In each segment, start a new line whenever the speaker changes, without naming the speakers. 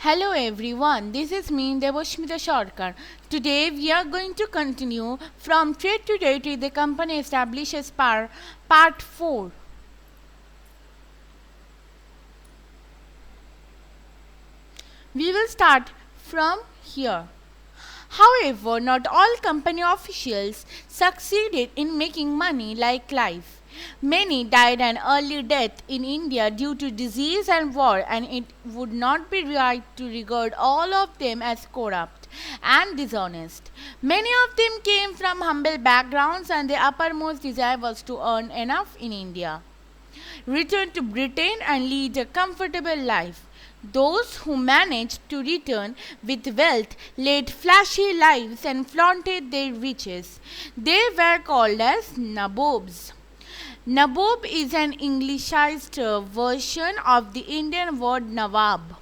Hello everyone, this is me Debosmita Sarkar. Today we are going to continue from trade to territory the company establishes part 4. We will start from here. However, not all company officials succeeded in making money like life. Many died an early death in India due to disease and war, and it would not be right to regard all of them as corrupt and dishonest. Many of them came from humble backgrounds, and their uppermost desire was to earn enough in India, return to Britain, and lead a comfortable life. Those who managed to return with wealth led flashy lives and flaunted their riches. They were called as nabobs. Nabob is an Englishized version of the Indian word nawab.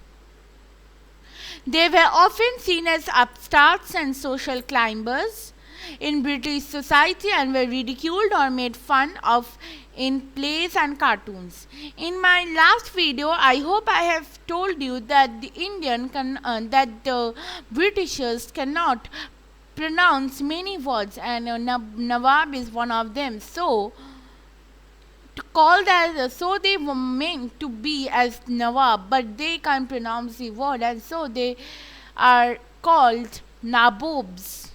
They were often seen as upstarts and social climbers in British society and were ridiculed or made fun of in plays and cartoons. In my last video, I hope I have told you that the Britishers cannot pronounce many words, and Nawab is one of them. So they were meant to be as Nawab, but they can't pronounce the word, and so they are called Nabobs.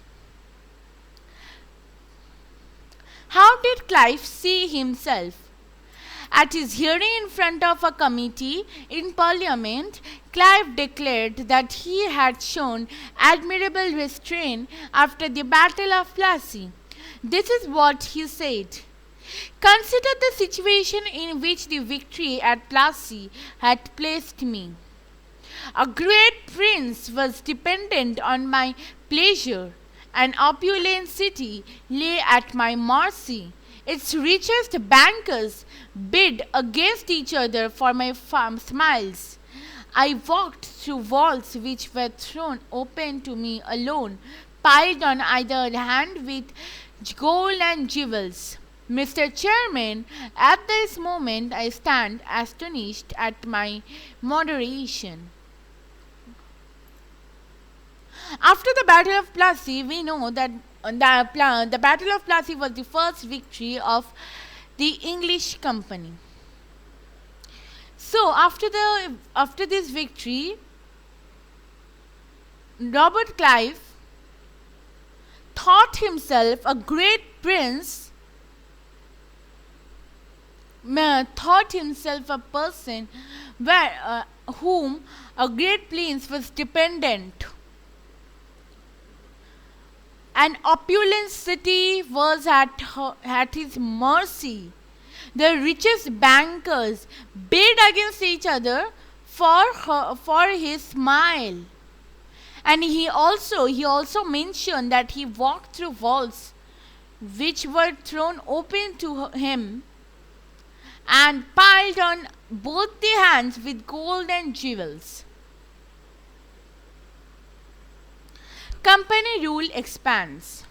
How did Clive see himself? At his hearing in front of a committee in Parliament, Clive declared that he had shown admirable restraint after the Battle of Plassey. This is what he said. Consider the situation in which the victory at Plassey had placed me. A great prince was dependent on my pleasure. An opulent city lay at my mercy. Its richest bankers bid against each other for my smiles. I walked through walls which were thrown open to me alone, piled on either hand with gold and jewels. Mr. Chairman, at this moment I stand astonished at my moderation. After the Battle of Plassey, we know that the Battle of Plassey was the first victory of the English company. So after this victory, Robert Clive thought himself a great prince, thought himself a person whom a great prince was dependent. An opulent city was at his mercy. The richest bankers bid against each other for his smile. And he also mentioned that he walked through walls which were thrown open to him and piled on both the hands with gold and jewels. Company rule expands.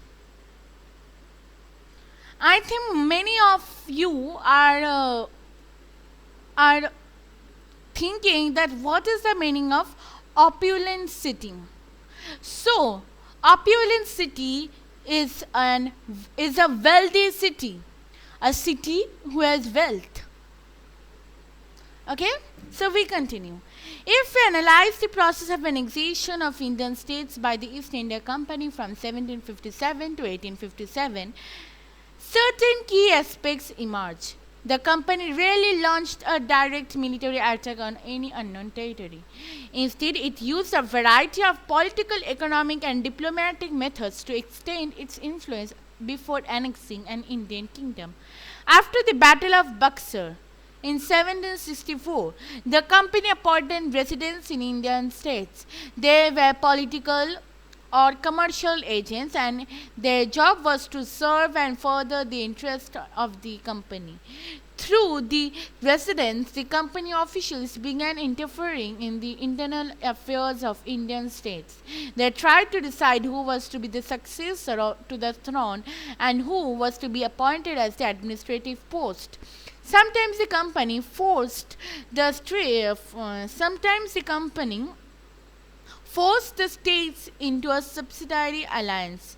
I think many of you are thinking that what is the meaning of opulent city? So, opulent city is a wealthy city, a city who has wealth. Okay, so we continue. If we analyze the process of annexation of Indian states by the East India Company from 1757 to 1857, certain key aspects emerge. The company rarely launched a direct military attack on any unknown territory. Instead, it used a variety of political, economic, and diplomatic methods to extend its influence before annexing an Indian kingdom. After the Battle of Buxar, in 1764, the company appointed residents in Indian states. They were political or commercial agents, and their job was to serve and further the interest of the company. Through the residents, the company officials began interfering in the internal affairs of Indian states. They tried to decide who was to be the successor to the throne and who was to be appointed as the administrative post. Sometimes the company forced the states into a subsidiary alliance.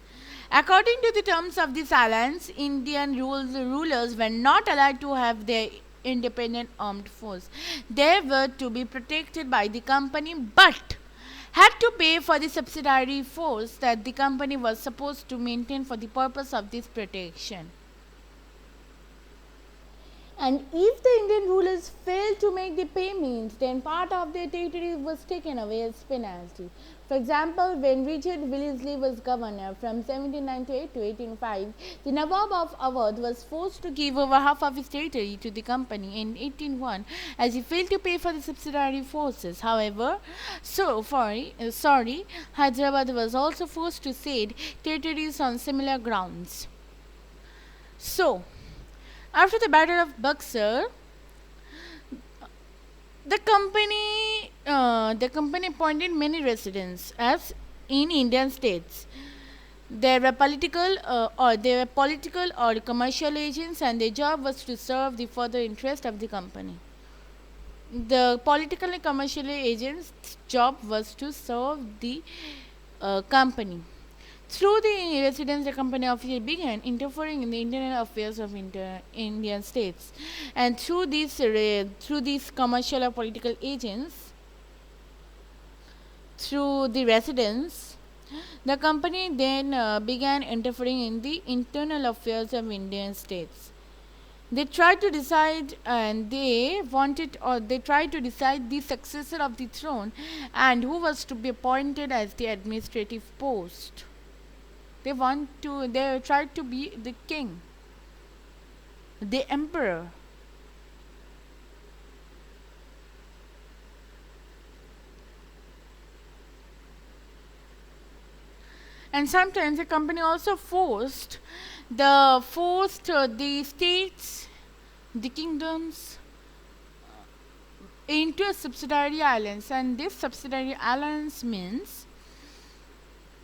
According to the terms of this alliance, Indian rulers were not allowed to have their independent armed force. They were to be protected by the company but had to pay for the subsidiary force that the company was supposed to maintain for the purpose of this protection. And if the Indian rulers failed to make the payments, then part of their territory was taken away as penalty. For example, when Richard Wellesley was governor from 1798 to 1805, the Nawab of Awadh was forced to give over half of his territory to the company in 1801 as he failed to pay for the subsidiary forces. However, Hyderabad was also forced to cede territories on similar grounds. So, after the Battle of Buxar, the company appointed many residents as in Indian states. They were political or commercial agents, and their job was to serve the further interest of the company. The political and commercial agents' job was to serve the company. Through the residence, the company officially began interfering in the internal affairs of Indian states, and through these commercial or political agents, through the residents, the company then began interfering in the internal affairs of Indian states. They tried to decide, they tried to decide the successor of the throne and who was to be appointed as the administrative post. They tried to be the king, the emperor. And sometimes the company also forced the states, the kingdoms, into a subsidiary alliance. And this subsidiary alliance means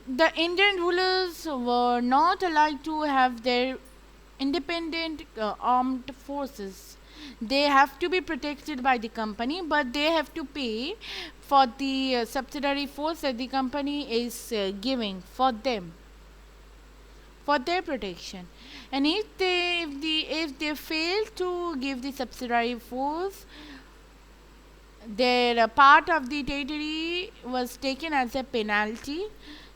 the Indian rulers were not allowed to have their independent armed forces. They have to be protected by the company, but they have to pay for the subsidiary force that the company is giving for them, for their protection. And if they fail to give the subsidiary force, their part of the territory was taken as a penalty.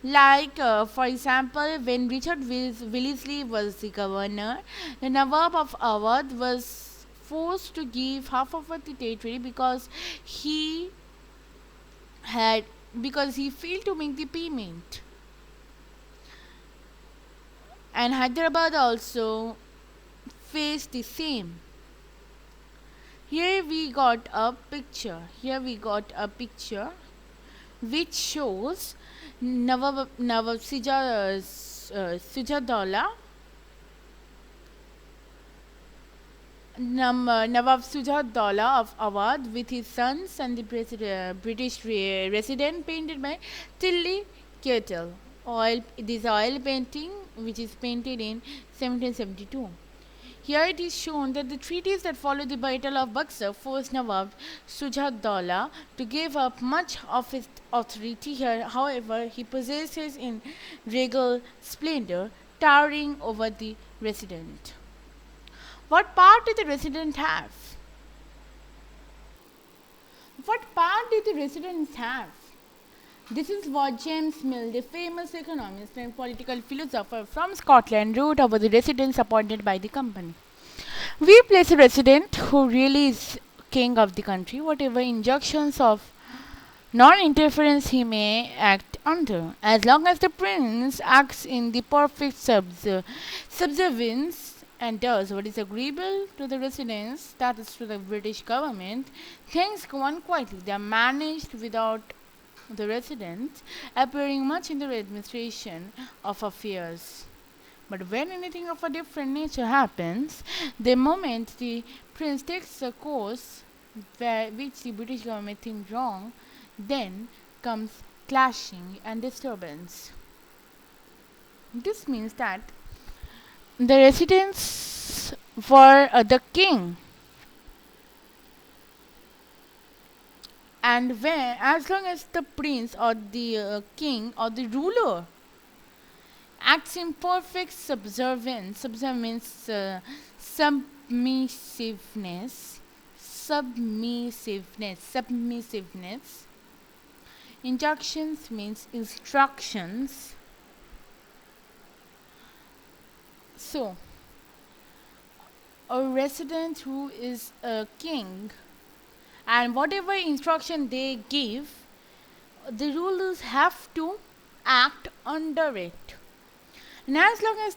Like, for example, when Richard Wellesley was the governor, the Nawab of Awadh was forced to give half of the territory because he failed to make the payment. And Hyderabad also faced the same. Here we got a picture which shows Nawab Sujadaulah, Nawab Sujadaulah of Awadh with his sons and the British resident, painted by Tilly Kettle. This oil painting which is painted in 1772. Here it is shown that the treaties that followed the Battle of Buxar forced Nawab Sujadaulah to give up much of his authority here. However, he possesses in regal splendor, towering over the resident. What part did the resident have? What part did the residents have? This is what James Mill, the famous economist and political philosopher from Scotland, wrote about the residents appointed by the company. We place a resident who really is king of the country, whatever injunctions of non-interference he may act under, as long as the prince acts in the perfect subservience and does what is agreeable to the residents, that is to the British government, things go on quietly. They are managed without the residents appearing much in the administration of affairs. But when anything of a different nature happens, the moment the prince takes a course which the British government thinks wrong, then comes clashing and disturbance. This means that the residents were the king, And when, as long as the prince or the king or the ruler acts in perfect subservience, submissiveness, submissiveness. Injunctions means instructions. So, a resident who is a king, and whatever instruction they give, the rulers have to act under it. And as long as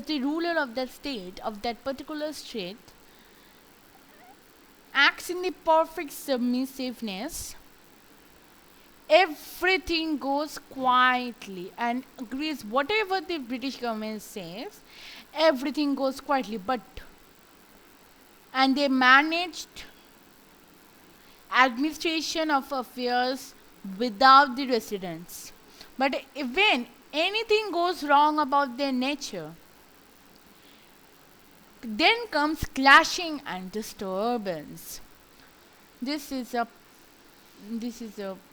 the ruler of that state, of that particular state, acts in the perfect submissiveness, everything goes quietly and agrees whatever the British government says, everything goes quietly. And they managed administration of affairs without the residents. But when anything goes wrong about their nature, then comes clashing and disturbance. This is a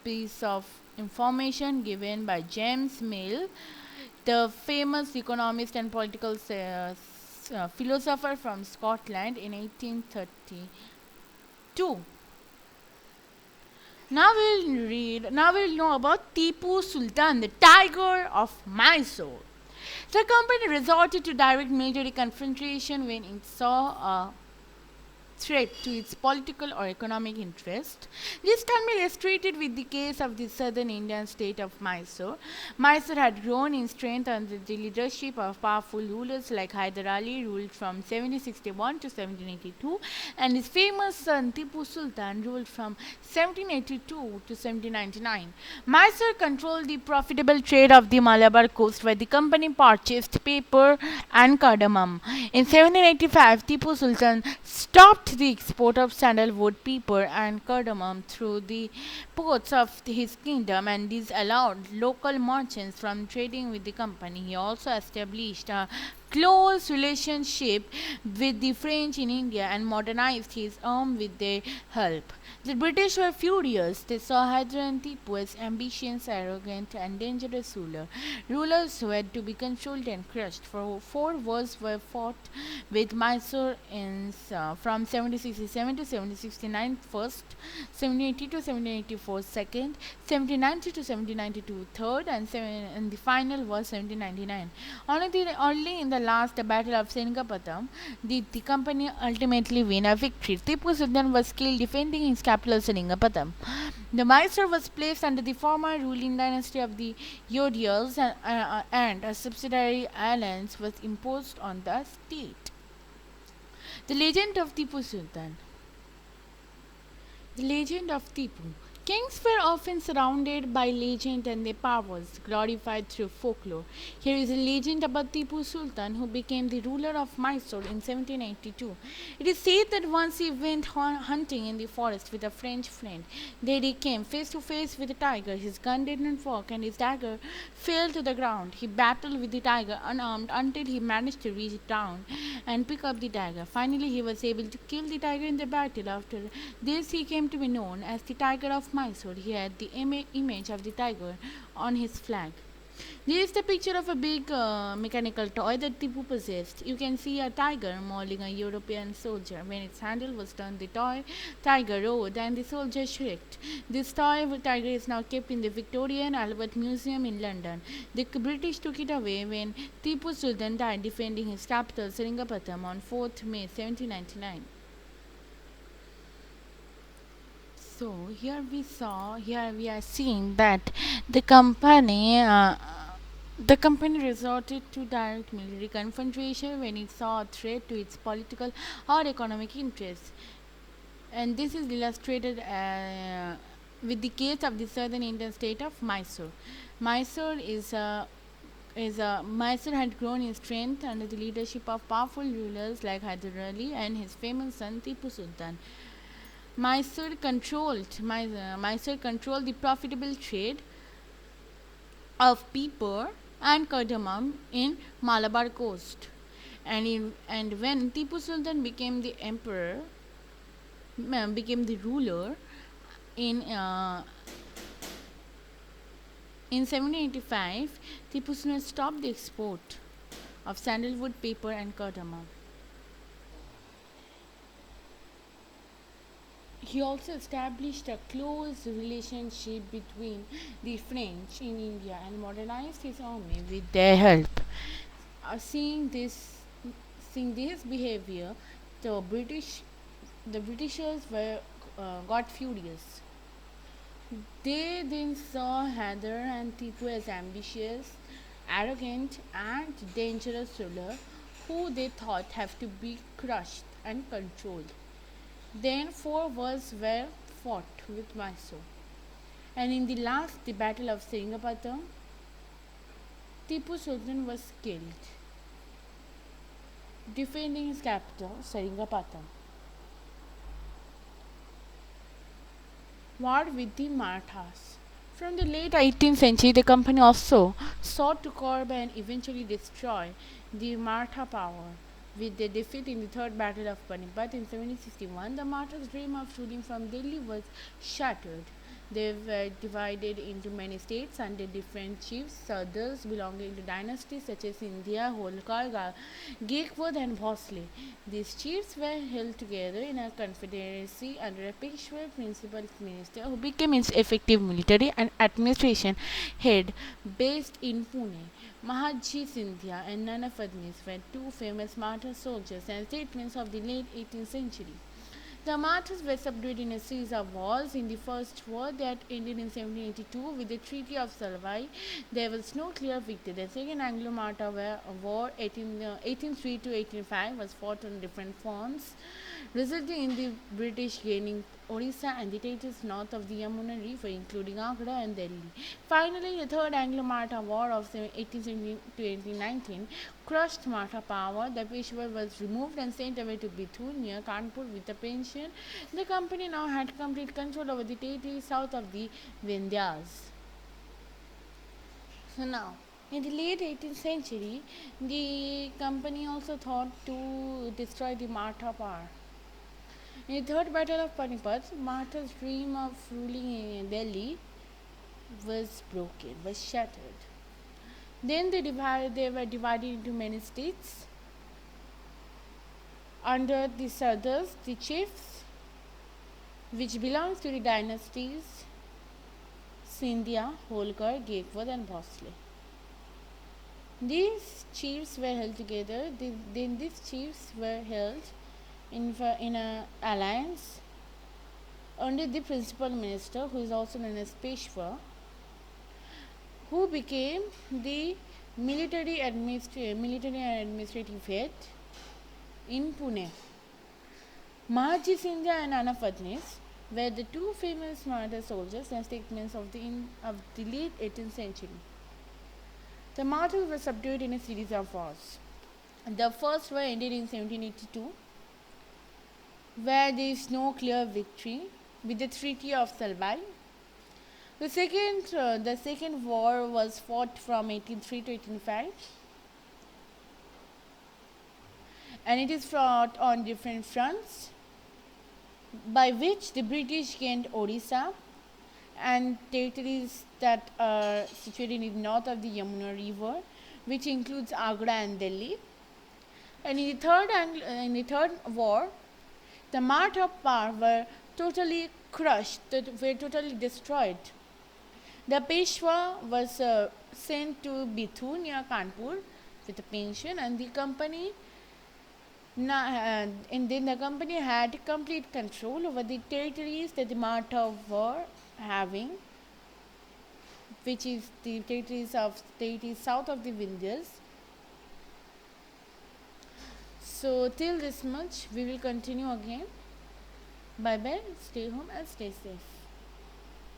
piece of information given by James Mill, the famous economist and political philosopher from Scotland in 1832. Now we'll know about Tipu Sultan, the Tiger of Mysore. The company resorted to direct military confrontation when it saw a threat to its political or economic interest. This can be illustrated with the case of the southern Indian state of Mysore. Mysore had grown in strength under the leadership of powerful rulers like Hyder Ali, ruled from 1761 to 1782, and his famous son Tipu Sultan ruled from 1782 to 1799. Mysore controlled the profitable trade of the Malabar coast, where the company purchased paper and cardamom. In 1785, Tipu Sultan stopped the export of sandalwood, pepper, and cardamom through the ports of his kingdom, and this allowed local merchants from trading with the company. He also established a close relationship with the French in India and modernized his army with their help. The British were furious. They saw Hyder and Tipu as ambitious, arrogant, and dangerous rulers who had to be controlled and crushed. For 4 wars were fought with Mysore from 1767 to 1769 first, 1780 to 1784 second, 1790 to 1792 third, and the final was 1799. Only in the last battle of Seringapatam did the company ultimately win a victory. Tipu Sultan was killed defending his capital Seringapatam. The Mysore was placed under the former ruling dynasty of the Yodiyals, and a subsidiary alliance was imposed on the state. The legend of Tipu Sultan. The legend of Tipu. Kings were often surrounded by legend and their powers, glorified through folklore. Here is a legend about Tipu Sultan, who became the ruler of Mysore in 1782. It is said that once he went hunting in the forest with a French friend. There he came face to face with a tiger. His gun did not work and his dagger fell to the ground. He battled with the tiger unarmed until he managed to reach down and pick up the dagger. Finally, he was able to kill the tiger in the battle. After this, he came to be known as the Tiger of Mysore. He had the image of the tiger on his flag. This is the picture of a big mechanical toy that Tipu possessed. You can see a tiger mauling a European soldier. When its handle was turned, the tiger roared and the soldier shrieked. This toy tiger is now kept in the Victoria and Albert Museum in London. The British took it away when Tipu Sultan died defending his capital Seringapatam on 4th May 1799. So here we are seeing that the company resorted to direct military confrontation when it saw a threat to its political or economic interests, and this is illustrated with the case of the southern Indian state of Mysore. Mysore Mysore had grown in strength under the leadership of powerful rulers like Hyder Ali and his famous son Tipu Sultan. Mysore controlled the profitable trade of pepper and cardamom in Malabar coast. And when Tipu Sultan became the ruler, In uh, in 1785, Tipu Sultan stopped the export of sandalwood, paper, and cardamom. He also established a close relationship between the French in India and modernized his army with their help. Uh, seeing this, seeing this behavior, the British, the Britishers were got furious. They then saw Hyder and Tipu as ambitious, arrogant, and dangerous ruler who they thought have to be crushed and controlled. Then 4 wars were fought with Mysore. And in the last, the Battle of Seringapatam, Tipu Sultan was killed, defending his capital, Seringapatam. War with the Marathas. From the late 18th century, the company also sought to curb and eventually destroy the Maratha power. With their defeat in the Third Battle of Panipat in 1761, the Marathas' dream of ruling from Delhi was shattered. They were divided into many states under different chiefs, others belonging to dynasties such as Sindhia, Holkar, Gaikwad, and Bhosle. These chiefs were held together in a confederacy under a Peshwa principal minister who became its effective military and administration head based in Pune. Mahaji Sindhya and Nana Fadnis were two famous Maratha soldiers and statesmen of the late 18th century. The Marathas were subdued in a series of wars. In the first war that ended in 1782 with the Treaty of Salwai, there was no clear victor. The second Anglo-Maratha war, 1803 to 1805, was fought on different fronts, resulting in the British gaining Orissa and the territories north of the Yamuna River, including Agra and Delhi. Finally, the Third Anglo-Maratha War of 1817 to 1819 crushed Maratha power. The Peshawar was removed and sent away to Bithur near Kanpur with a pension. The company now had complete control over the territory south of the Vindhyas. So now, in the late 18th century, the company also thought to destroy the Maratha power. In the Third Battle of Panipat, Maratha's dream of ruling in Delhi was broken, was shattered. Then they were divided into many states. Under the Sardars, the chiefs, which belongs to the dynasties Sindhya, Holkar, Gaikwad, and Bhosle. These chiefs were held together. Then these chiefs were held in an alliance under the principal minister, who is also known as Peshwa, who became the military and administrative head in Pune. Mahaji Sindhya and Nana Fadnis were the two famous Maratha soldiers and statesmen of the late 18th century. The Marathas were subdued in a series of wars. The first war ended in 1782, where there is no clear victory, with the Treaty of Salwai. The second war was fought from 1803 to 1805, and it is fought on different fronts, by which the British gained Orissa and territories that are situated in the north of the Yamuna River, which includes Agra and Delhi. And in the third war, the Maratha power were totally crushed, were totally destroyed. The Peshwa was sent to Bithur near Kanpur with a pension, and the company and then the company had complete control over the territories that the Maratha were having, which is the territories south of the Vindhyas. So till this much, we will continue again. Bye bye, stay home and stay safe.